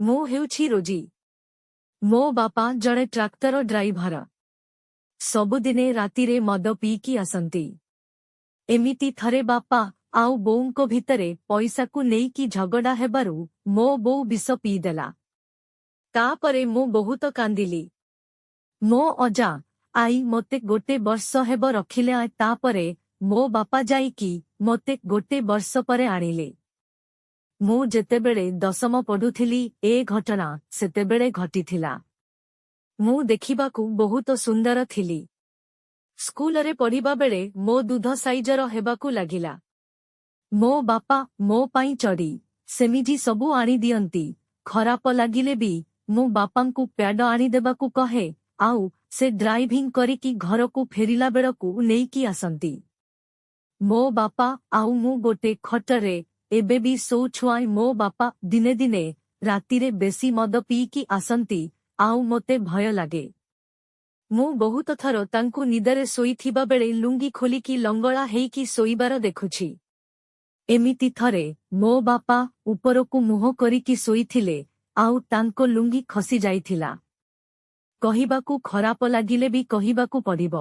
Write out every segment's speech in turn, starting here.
ମୁଁ ହେଉଛି ରୋଜି। ମୋ ବାପା ଜଣେ ଟ୍ରାକ୍ଟର ଡ୍ରାଇଭର। ସବୁଦିନେ ରାତିରେ ମଦ ପିଇକି ଆସନ୍ତି। ଏମିତି ଥରେ ବାପା ଆଉ ବୋଉଙ୍କ ଭିତରେ ପଇସାକୁ ନେଇକି ଝଗଡ଼ା ହେବାରୁ ମୋ ବୋଉ ବିଷ ପିଇଦେଲା। ତାପରେ ମୁଁ ବହୁତ କାନ୍ଦିଲି। ମୋ ଅଜା ଆଈ ମୋତେ ଗୋଟେ ବର୍ଷ ହେବ ରଖିଲେ। ତାପରେ ମୋ ବାପା ଯାଇକି ମୋତେ ଗୋଟେ ବର୍ଷ ପରେ ଆଣିଲେ। ମୁଁ ଯେତେବେଳେ 10ମ ପଢୁଥିଲି ଏ ଘଟଣା ସେତେବେଳେ ଘଟିଥିଲା। ମୁଁ ଦେଖିବାକୁ ବହୁତ ସୁନ୍ଦର ଥିଲି। ସ୍କୁଲରେ ପଢ଼ିବା ବେଳେ ମୋ ଦୁଧ ସାଇଜର ହେବାକୁ ଲାଗିଲା। ମୋ ବାପା ମୋ ପାଇଁ ଚଡ଼ି ସେମିତି ସବୁ ଆଣିଦିଅନ୍ତି। ଖରାପ ଲାଗିଲେ ବି ମୁଁ ବାପାଙ୍କୁ ପ୍ୟାଡ ଆଣିଦେବାକୁ କହେ, ଆଉ ସେ ଡ୍ରାଇଭିଂ କରିକି ଘରକୁ ଫେରିଲା ବେଳକୁ ନେଇକି ଆସନ୍ତି। ମୋ ବାପା ଆଉ ମୁଁ ଗୋଟେ ଖଟରେ ଏବେ ବି ଶୋଉଛୁ। ମୋ ବାପା ଦିନେ ଦିନେ ରାତିରେ ବେଶୀ ମଦ ପିଇକି ଆସନ୍ତି, ଆଉ ମୋତେ ଭୟ ଲାଗେ। ମୁଁ ବହୁତ ଥର ତାଙ୍କୁ ନିଦରେ ଶୋଇଥିବା ବେଳେ ଲୁଙ୍ଗି ଖୋଲିକି ଲଙ୍ଗଳା ହେଇକି ଶୋଇବାର ଦେଖୁଛି। ଏମିତି ଥରେ ମୋ ବାପା ଉପରକୁ ମୁହଁ କରିକି ଶୋଇଥିଲେ, ଆଉ ତାଙ୍କ ଲୁଙ୍ଗି ଖସି ଯାଇଥିଲା। କହିବାକୁ ଖରାପ ଲାଗିଲେ ବି କହିବାକୁ ପଡ଼ିବ,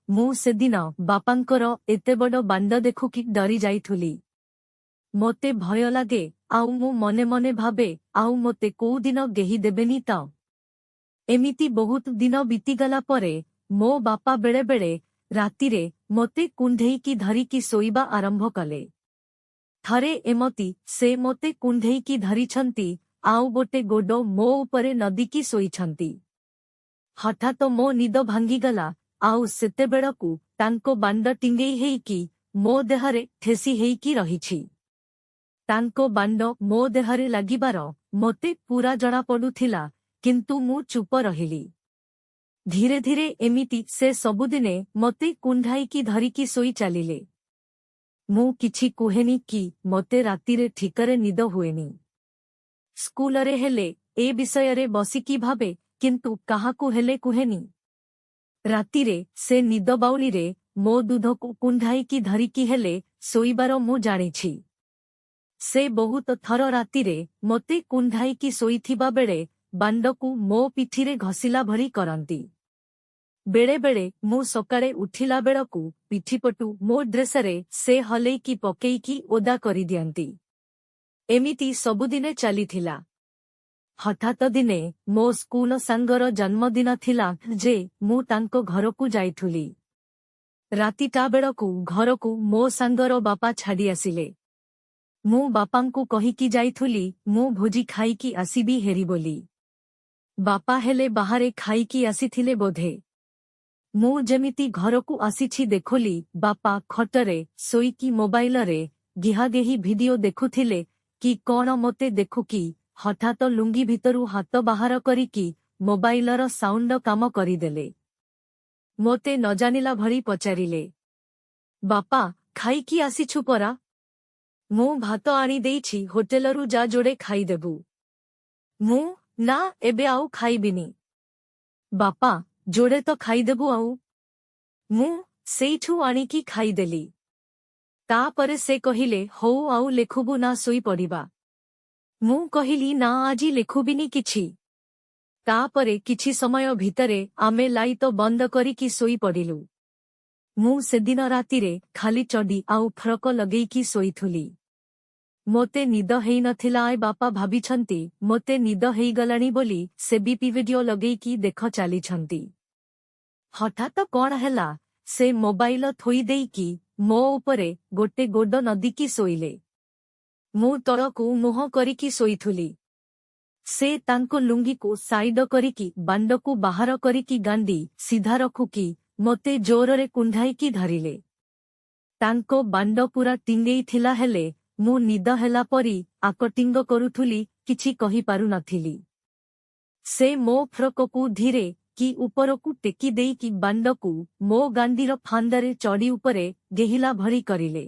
ମୁଁ ସେଦିନ ବାପାଙ୍କର ଏତେ ବଡ଼ ବାଣ୍ଡ ଦେଖୁକି ଡରି ଯାଇଥିଲି। ମୋତେ ଭୟ ଲାଗେ, ଆଉ ମୁଁ ମନେ ମନେ ଭାବେ ଆଉ ମୋତେ କୋଉଦିନ ଗେହି ଦେବେନି ତ। ଏମିତି ବହୁତ ଦିନ ବିତିଗଲା ପରେ ମୋ ବାପା ବେଳେବେଳେ ରାତିରେ ମୋତେ କୁଣ୍ଢେଇକି ଧରିକି ଶୋଇବା ଆରମ୍ଭ କଲେ। ଥରେ ଏମିତି ସେ ମୋତେ କୁଣ୍ଢେଇକି ଧରିଛନ୍ତି, ଆଉ ଗୋଟେ ଗୋଡ଼ ମୋ ଉପରେ ନଦିକି ଶୋଇଛନ୍ତି। ହଠାତ୍ ମୋ ନିଦ ଭାଙ୍ଗିଗଲା, ଆଉ ସେତେବେଳକୁ ତାଙ୍କ ବାଣ୍ଡ ଟିଙ୍ଗେଇ ହେଇକି ମୋ ଦେହରେ ଠେସି ହେଇକି ରହିଛି। ତାଙ୍କ ବାଣ୍ଡ ମୋ ଦେହରେ ଲାଗିବାର ମୋତେ ପୂରା ଜଣାପଡ଼ୁଥିଲା, କିନ୍ତୁ ମୁଁ ଚୁପ ରହିଲି। ଧୀରେ ଧୀରେ ଏମିତି ସେ ସବୁଦିନେ ମୋତେ କୁଣ୍ଢାଇକି ଧରିକି ଶୋଇ ଚାଲିଲେ। ମୁଁ କିଛି କୁହେନି କି ମୋତେ ରାତିରେ ଠିକରେ ନିଦ ହୁଏନି। ସ୍କୁଲରେ ହେଲେ ଏ ବିଷୟରେ ବସିକି ଭାବେ, କିନ୍ତୁ କାହାକୁ ହେଲେ କୁହେନି। ରାତିରେ ସେ ନିଦ ବାଉଳିରେ ମୋ ଦୁଧକୁ କୁଣ୍ଢାଇକି ଧରିକି ହେଲେ ଶୋଇବାର ମୁଁ ଜାଣିଛି। ସେ ବହୁତ ଥର ରାତିରେ ମୋତେ କୁଣ୍ଢାଇକି ଶୋଇଥିବା ବେଳେ ବାଣ୍ଡକୁ ମୋ ପିଠିରେ ଘଷିଲା ଭଳି କରନ୍ତି। ବେଳେବେଳେ ମୁଁ ସକାଳେ ଉଠିଲା ବେଳକୁ ପିଠିପଟୁ ମୋ ଡ୍ରେସରେ ସେ ହଲେଇକି ପକେଇକି ଓଦା କରିଦିଅନ୍ତି। ଏମିତି ସବୁଦିନେ ଚାଲିଥିଲା। ହଠାତ୍ ଦିନେ ମୋ ସ୍କୁଲ ସାଙ୍ଗର ଜନ୍ମଦିନ ଥିଲା ଯେ ମୁଁ ତାଙ୍କ ଘରକୁ ଯାଇଥିଲି। ରାତିଟା ବେଳକୁ ଘରକୁ ମୋ ସାଙ୍ଗର ବାପା ଛାଡ଼ି ଆସିଲେ। ମୁଁ ବାପାଙ୍କୁ କହିକି ଯାଇଥିଲି ମୁଁ ଭୋଜି ଖାଇକି ଆସିବି ହେରି ବୋଲି। ବାପା ହେଲେ ବାହାରେ ଖାଇକି ଆସିଥିଲେ ବୋଧେ। ମୁଁ ଯେମିତି ଘରକୁ ଆସିଛି ଦେଖିଲି ବାପା ଖଟରେ ଶୋଇକି ମୋବାଇଲରେ ଗିହାଗେହି ଭିଡିଓ ଦେଖୁଥିଲେ କି କଣ ମୋତେ ଦେଖୁକି ହଠାତ୍ ଲୁଙ୍ଗି ଭିତରୁ ହାତ ବାହାର କରିକି ମୋବାଇଲର ସାଉଣ୍ଡ କାମ କରିଦେଲେ। ମୋତେ ନଜାଣିଲା ଭଳି ପଚାରିଲେ, ବାପା ଖାଇକି ଆସିଛୁ ପରା? ମୁଁ ଭାତ ଆଣି ଦେଇଛି ହୋଟେଲରୁ, ଯା ଯୋଡ଼େ ଖାଇଦେବୁ। ମୁଁ ନା ଏବେ ଆଉ ଖାଇବିନି। ବାପା ଯୋଡ଼େ ତ ଖାଇଦେବୁ ଆଉ। ମୁଁ ସେଇଠୁ ଆଣିକି ଖାଇଦେଲି। ତାପରେ ସେ କହିଲେ ହଉ ଆଉ ଲେଖୁବୁ ନା ଶୋଇପଡ଼ିବା। ମୁଁ କହିଲି ନା ଆଜି ଲେଖୁବିନି କିଛି। ତାପରେ କିଛି ସମୟ ଭିତରେ ଆମେ ଲାଇଟ ବନ୍ଦ କରିକି ଶୋଇପଡ଼ିଲୁ। ମୁଁ ସେଦିନ ରାତିରେ ଖାଲି ଚଡ଼ି ଆଉ ଫ୍ରକ ଲଗେଇକି ଶୋଇଥିଲି। ମୋତେ ନିଦ ହେଇନଥିଲା। ବାପା ଭାବିଛନ୍ତି ମୋତେ ନିଦ ହେଇଗଲାଣି ବୋଲି ସେ ବିପି ଭିଡିଓ ଲଗେଇକି ଦେଖ ଚାଲିଛନ୍ତି। ହଠାତ୍ କଣ ହେଲା, ସେ ମୋବାଇଲ ଥୋଇ ଦେଇକି ମୋ ଉପରେ ଗୋଟେ ଗୋଡ଼ ନଦିକି ଶୋଇଲେ। ମୁଁ ତଳକୁ ମୁହଁ କରିକି ଶୋଇଥିଲି। ସେ ତାଙ୍କ ଲୁଙ୍ଗିକୁ ସାଇଡ କରିକି ବାଣ୍ଡକୁ ବାହାର କରିକି ଗାଣ୍ଡି ସିଧା ରଖୁକି ମୋତେ ଜୋରରେ କୁଣ୍ଢାଇକି ଧରିଲେ। ତାଙ୍କ ବାଣ୍ଡ ପୂରା ଟିଙ୍ଗେଇ ଥିଲା, ହେଲେ ମୁଁ ନିଦ ହେଲା ପରି ଆକଟିଙ୍ଗ କରୁଥିଲି, କିଛି କହିପାରୁନଥିଲି। ସେ ମୋ ଫ୍ରକକୁ ଧୀରେ କି ଉପରକୁ ଟେକି ଦେଇକି ବାଣ୍ଡକୁ ମୋ ଗାଣ୍ଡିର ଫାନ୍ଦରେ ଚଡ଼ି ଉପରେ ଗେହିଲା ଭଳି କରିଲେ।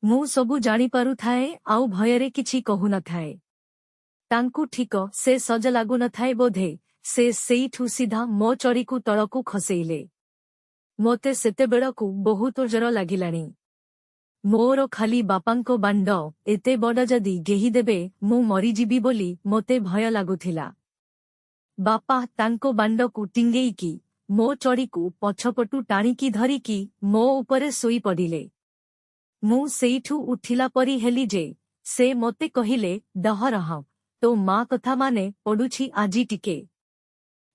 ମୁଁ ସବୁ ଜାଣିପାରୁଥାଏ ଆଉ ଭୟରେ କିଛି କହୁନଥାଏ। ତାଙ୍କୁ ଠିକ ସେ ସଜ ଲାଗୁନଥାଏ ବୋଧେ, ସେ ସେଇଠୁ ସିଧା ମୋ ଚଡ଼ିକୁ ତଳକୁ ଖସେଇଲେ। ମୋତେ ସେତେବେଳକୁ ବହୁତ ଜର ଲାଗିଲାଣି। मोर खाली बापांको बांड एते बड़ जदि गेही देबे मु मरीजिबी बोली मोते भय लागुथिला। बापा तांको बांडकू टिंगेईकी मो चढ़ीकू पछपटू टाणिकी धरिकी मो उपरे सोई पड़िले। मु सेइठू उठिला परी हेली जे से मोते कहिले डह रह तो माँ कथा माने पड़ुछि आजी टिके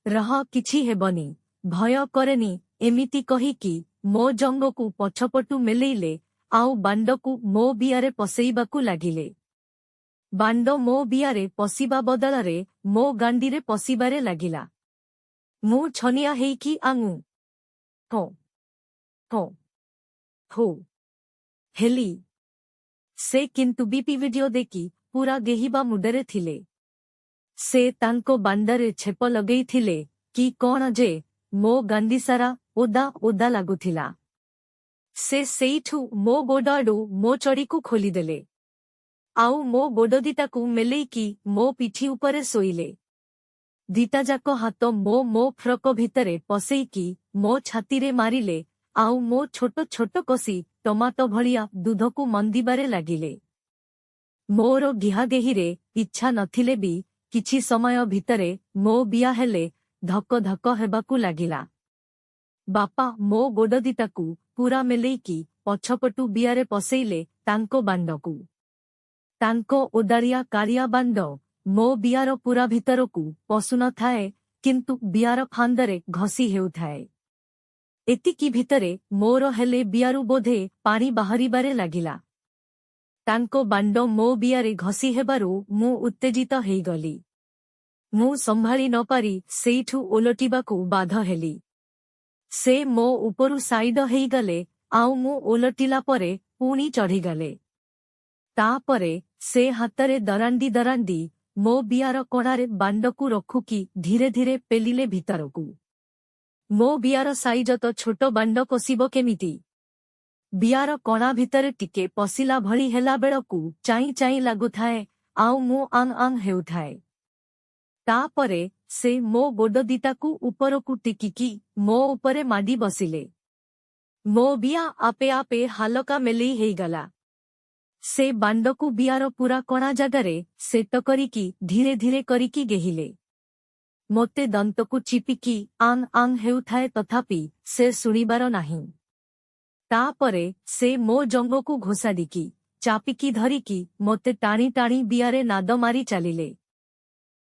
रह किछि हेबनी भय करेनी एमिति कहिकी मो जंगकू पछपटू मेलेइले आउ बांडकू मो बियारे पसेइबाकू लागिले। बांड मो बियारे पसिबा बदलरे मो गांडीरे पसिबारे लागिला। मु छनिया हेइकी आंगु हो हो हो हेली। से किंतु बीपी वीडियो देखी पूरा गेहिबा मुडरे थिले। से तांको बांडरे छेप लगेई थिले कि कौन जे मो गांडी सारा ओदा ओदा लागुथिला। से सेइठू मो गोडाडू मो चढ़ीकू खोलीदेले आउ मो गोड दिटाकू मेलेईकी मो पिठी उपरे सोइले। दिटाजाक हाथ मो फ्रक भितरे पसेईकी मो छातीरे मारिले आउ मो छोट छोट कसी टमाटो भलिया दूधकू मंदिबारे लागिले। मोर गिहागेहीरे इच्छा नथिले भी किछि समय भितरे मो बिया हेले धक धक हेबाकू लागिला। बापा मो गोड दिटाकू पूरा मेलेईकी पछपटू बियारे पसेइले तांको बांडकू। तांको ओदारिया कारिया बांड मो बियार पूरा भितरकू पसुन थाए किंतु बियार फांदरे घसी हेउथाए। एतिकी भितरे मोर हेले बियारू बोधे पानी बाहरिबारे लागिला। तांको बांड मो बियारे घसी हेबारू मु उत्तेजित हेइगली। मु संभाली न पारी सेइठू ओलटिबाकू बाध हेली। से मो उपरु साइड हेइगले आउ मु ओलटिला परे पुणी चढ़ीगले। तापरे से हातरे दरांडी दरांडी मो बियार कणारे बांडकू रखुकी धीरे धीरे पेलिले भितरकू। मो बियार साइज तो छोट बांड पसिबो केमिति। बियार कणा भितरे टिके पसिला भली हेला बेलकू चाई चाई लागुथाए आउ मु आंग आंग हेउथाए। तापरे से मो गोड दिटाकू उपरकू टिकिकी मो उपरे माडी बसिले। मो बिया आपे आपे हालका मेलेई हेइगला। से बांडकू बियार पूरा कणा जागारे सेट करिकी धीरे धीरे करिकी गेहिले। मोते दंतकू चिपिकी आंग आंग हेउथाए तथापि से सुनिबार नाही। तापरे से मो जंगकू घोषाडिकी चापिकी धरिकी मोते टाणी टाणी बियारे नाद मारी चालिले।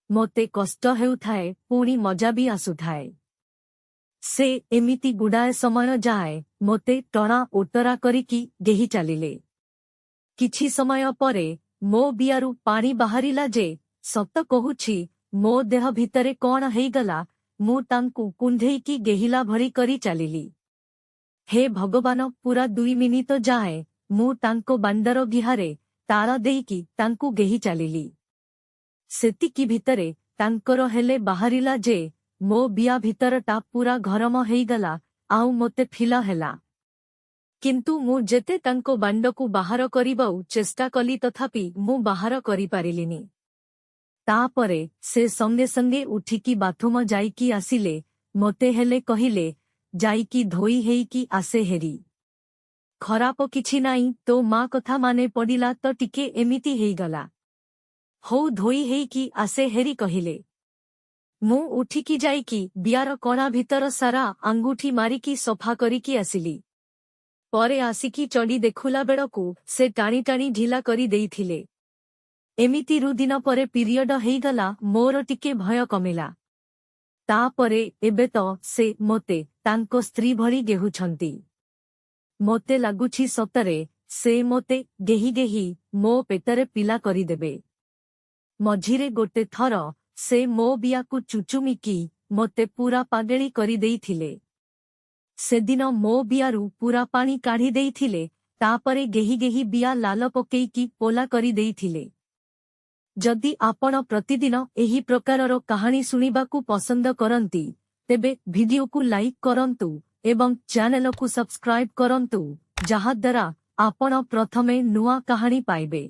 मोते कष्ट हेउथाए पुणी मजा भी आसुथाए। से एमिति गुडाए समय जाए मोते टणा ओटरा करिकी गेही चालिले। किछि समय परे मो बियारू पानी बाहरिला जे सत कहुछि मो देह भितरे कौन हेइगला मु तांकू कुंधेईकी गेहिला भरी करी चालिली। हे भगवान पूरा 2 मिनिट जाए मु तांको बांडर गिहारे तारा देईकी तांकू गेही चालिली। सेतिकी भितरे तांकर हेले बाहरिला जे मो बिया भितरटा पूरा गरम हेइगला आउ मोते फिला हेला। किंतु मु जेते तांको बांडकू बाहर करिबाउ चेष्टा कली तथापि मु बाहर करि पारिलिनी। तापरे से संगे संगे उठिकी बाथरूम जाइकी आसिले मोते हेले कहिले जाइकी धोई हेइकी आसे हेरी। खराप किछि नाई तो माँ कथा माने पड़िला तो टिके एमिति हेइगला। हो धोई हेइकी आसे हेरी कहिले। मु उठिकी जाइकी बियार कणा भितर सारा आंगुठी मारिकी सफा करिकी आसिली। परे आसिकी चढ़ी देखुला बेलकू से टाणी टाणी ढिला करी देइथिले। एमिति दिन परे पीरियड हेइगला मोर टिके भय कमिला। तापरे एबे तो से मोते तांको स्त्री भली गेहुछंती। मोते लागुछि सतरे से मोते गेही गेही मो पेटरे पिला करी देबे। मझिरे गोटे थर से मो बियाकू चुचुमिकी मोते पूरा पागेली करी देइथिले। सेदिन मो बियारू पूरा पानी काढ़ी देइथिले तापरे गेही गेही बिया लाल पकेईकी पोला करी देइथिले। जदि आपण प्रतिदिन एही प्रकारर कहानी सुनिबाकू पसंद करंती तेबे भिडियोकू लाइक करंतु एवं चैनलकू सब्सक्राइब करंतु जहाद्वारा आपण प्रथमे नुआ कहानी पाइबे।